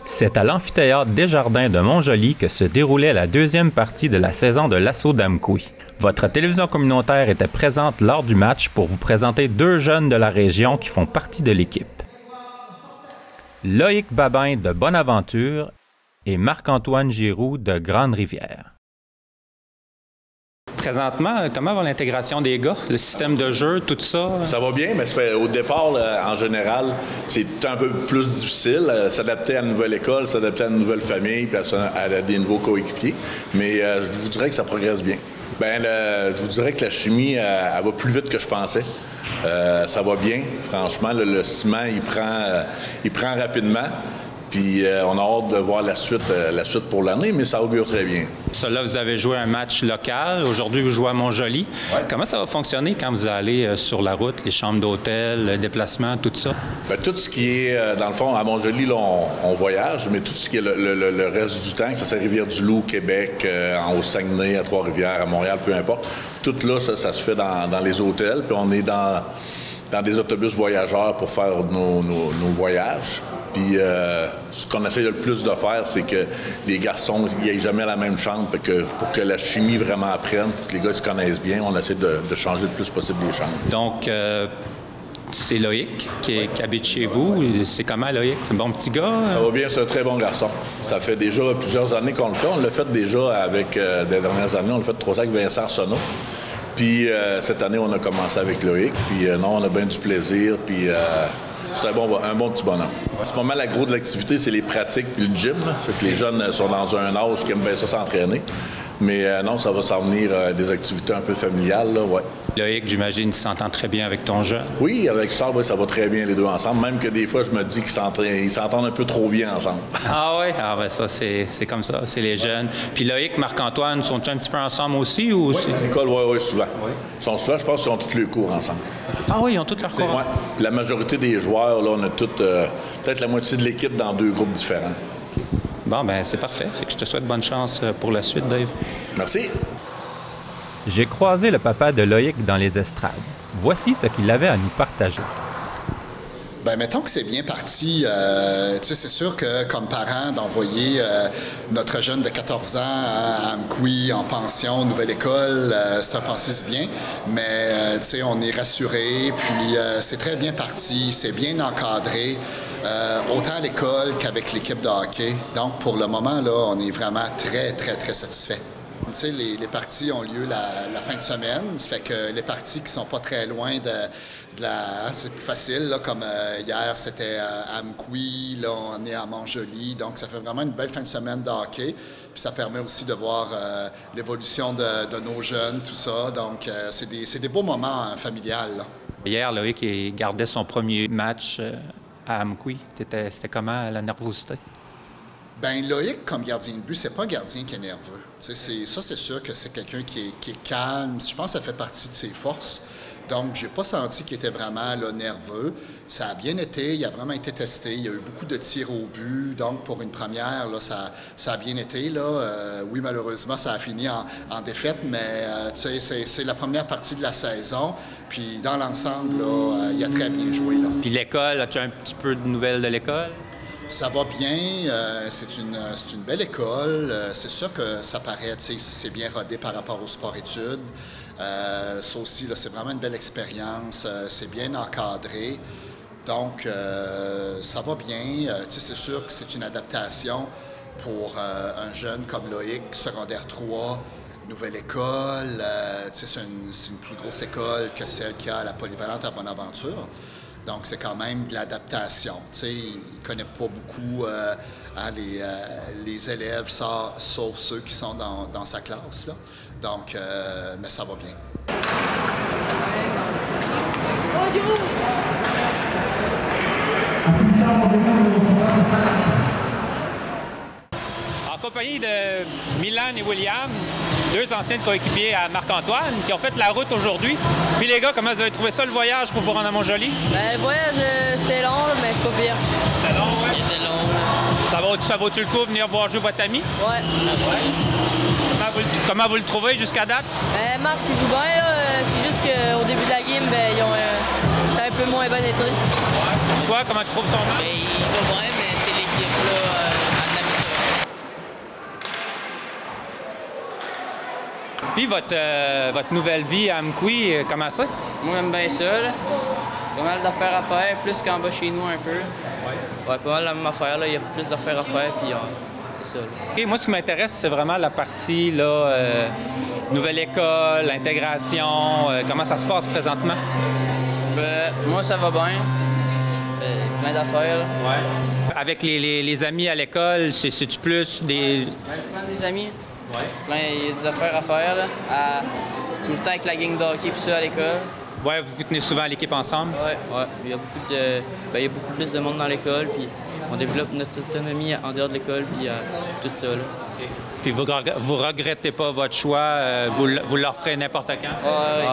C'est à l'amphithéâtre Desjardins de Montjoly que se déroulait la deuxième partie de la saison de l'Assaut d'Amqui. Votre télévision communautaire était présente lors du match pour vous présenter deux jeunes de la région qui font partie de l'équipe. Loïc Babin de Bonaventure et Marc-Antoine Giroux de Grande-Rivière. Présentement, comment va l'intégration des gars, le système de jeu, tout ça? Ça va bien, mais au départ, en général, c'est un peu plus difficile. S'adapter à une nouvelle école, s'adapter à une nouvelle famille, puis à des nouveaux coéquipiers. Mais je vous dirais que ça progresse bien. Je vous dirais que la chimie, elle va plus vite que je pensais. Ça va bien, franchement. Le ciment, il prend rapidement. Puis on a hâte de voir la suite pour l'année, mais ça augure très bien. Là, vous avez joué un match local. Aujourd'hui, vous jouez à Montjoly. Ouais. Comment ça va fonctionner quand vous allez sur la route, les chambres d'hôtel, le déplacement, tout ça? Bien, tout ce qui est, dans le fond, à Montjoly, là, on voyage, mais tout ce qui est le reste du temps, que ce soit Rivière-du-Loup, Québec, au Saguenay, à Trois-Rivières, à Montréal, peu importe, tout là, ça se fait dans les hôtels, puis on est dans des autobus voyageurs pour faire nos voyages. Puis ce qu'on essaie le plus de faire, c'est que les garçons n'aient jamais la même chambre. Pour que la chimie vraiment apprenne, pour que les gars se connaissent bien, on essaie de changer le plus possible les chambres. Donc, c'est Loïc qui habite chez vous. C'est comment, Loïc? C'est un bon petit gars? Ça va bien, c'est un très bon garçon. Ça fait déjà plusieurs années qu'on le fait. On l'a fait déjà avec, des dernières années, on l'a fait 3 ans avec Vincent Arsenault. Puis cette année, on a commencé avec Loïc. Puis non, on a bien du plaisir. Puis c'est un bon petit bonhomme. En ce moment, la gros de l'activité, c'est les pratiques puis le gym. C'est que les jeunes sont dans un âge qui aiment bien ça s'entraîner. Mais non, ça va s'en venir des activités un peu familiales, là, ouais. Loïc, j'imagine, il s'entend très bien avec ton jeune. Oui, avec Charles, oui, ça va très bien les deux ensemble. Même que des fois, je me dis qu'ils s'entendent un peu trop bien ensemble. Ah oui? Ah ben ça, c'est comme ça, c'est les jeunes. Puis Loïc, Marc-Antoine, sont-ils un petit peu ensemble aussi? Ou oui, à l'école, oui, souvent. Oui. Ils sont souvent, je pense qu'ils ont tous les cours ensemble. Ah oui, ils ont tous leurs cours? Oui. La majorité des joueurs, là, on a toutes, peut-être la moitié de l'équipe dans 2 groupes différents. Bon, ben c'est parfait. Fait que je te souhaite bonne chance pour la suite, Dave. Merci. J'ai croisé le papa de Loïc dans les estrades. Voici ce qu'il avait à nous partager. Bien, mettons que c'est bien parti. C'est sûr que, comme parent, d'envoyer notre jeune de 14 ans à Amqui en pension, nouvelle école, c'est un passé bien. Mais, on est rassuré. Puis, c'est très bien parti. C'est bien encadré. Autant à l'école qu'avec l'équipe de hockey. Donc, pour le moment, là, on est vraiment très, très, très satisfait. Tu sais, les parties ont lieu la fin de semaine. Ça fait que les parties qui sont pas très loin c'est plus facile, là, comme hier, c'était à Amqui, là, on est à Montjoly. Donc, ça fait vraiment une belle fin de semaine de hockey. Puis ça permet aussi de voir l'évolution de nos jeunes, tout ça. Donc, c'est des beaux moments familiales, là. Hier, Loïc il gardait son premier match à Amqui. C'était comment, la nervosité? Bien, Loïc, comme gardien de but, c'est pas un gardien qui est nerveux. C'est sûr que c'est quelqu'un qui est calme. Je pense que ça fait partie de ses forces. Donc, j'ai pas senti qu'il était vraiment là, nerveux. Ça a bien été, il a vraiment été testé. Il y a eu beaucoup de tirs au but. Donc, pour une première, là, ça a bien été. Là. Oui, malheureusement, ça a fini en défaite, mais c'est la première partie de la saison. Puis, dans l'ensemble, là, il a très bien joué. Là. Puis l'école, as-tu un petit peu de nouvelles de l'école? Ça va bien, c'est une belle école. C'est sûr que ça paraît, c'est bien rodé par rapport au sport-études. Ça aussi, là, c'est vraiment une belle expérience. C'est bien encadré. Donc, ça va bien. C'est sûr que c'est une adaptation pour un jeune comme Loïc, secondaire 3, nouvelle école. C'est une plus grosse école que celle qu'il y a à la Polyvalente à Bonaventure. Donc, c'est quand même de l'adaptation. Il ne connaît pas beaucoup les élèves, sauf ceux qui sont dans sa classe. Là. Donc, mais ça va bien. En compagnie de Milan et William, 2 anciens coéquipiers à Marc-Antoine, qui ont fait la route aujourd'hui. Puis les gars, comment vous avez trouvé ça le voyage pour vous rendre à Montjoly? Ben, le voyage, c'était long, là, mais c'est pas pire. C'était long, ouais? C'était long, là. Ça vaut-tu le coup de venir voir jouer votre ami? Ouais. Comment vous le trouvez jusqu'à date? Ben, Marc, il joue bien, là. C'est juste qu'au début de la game, ben, ça a un peu moins bien été. Ouais. Toi, comment tu trouves son match? Ben, il va bien, mais c'est l'équipe, là. Puis votre nouvelle vie à Amqui, comment ça? Moi, j'aime bien ça, là. Pas mal d'affaires à faire, plus qu'en bas chez nous un peu. Ouais, pas mal la même affaire, là. Il y a plus d'affaires à faire, puis c'est ça, là. Et moi, ce qui m'intéresse, c'est vraiment la partie, là, nouvelle école, intégration. Comment ça se passe présentement? Ben, moi, ça va bien. Plein d'affaires, là. Ouais. Avec les amis à l'école, c'est-tu plus des... Plein des amis. Ouais. Il y a des affaires à faire, là. Tout le temps avec la gang de hockey, puis ça, à l'école. Ouais, vous tenez souvent l'équipe ensemble? Ouais. Il y a beaucoup plus de monde dans l'école, puis on développe notre autonomie en dehors de l'école, puis tout ça, là. Okay. Puis vous regrettez pas votre choix, vous l'offrez n'importe quand? Ouais.